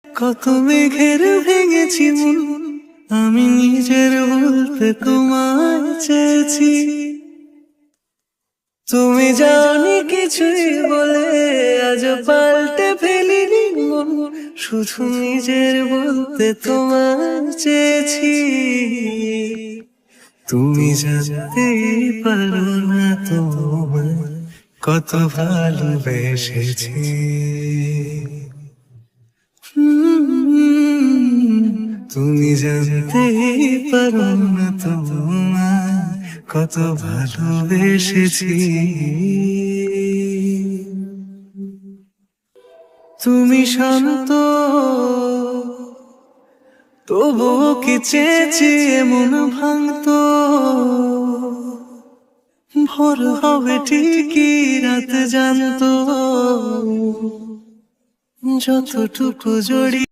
কত মেঘের ভেঙেছি মন, আমি নিজের বলতে তোমায় চেয়েছি। তুমি জানি কিছুই বলে আজ পাল্টে ফেলিনি মন, শুধু নিজের বলতে তোমায় চেয়েছি। তুমি জানতেই পারো না তোমায় কত ভালোবেসেছি। তুমি জানতেই পারো না তোমায় কত ভালোবেসেছি। তুমি শান্ত তবুও কি চেয়েছি মন ভাঙতো, ভোর হবে ঠিকই রাত জানতো, যতটুকু জড়ি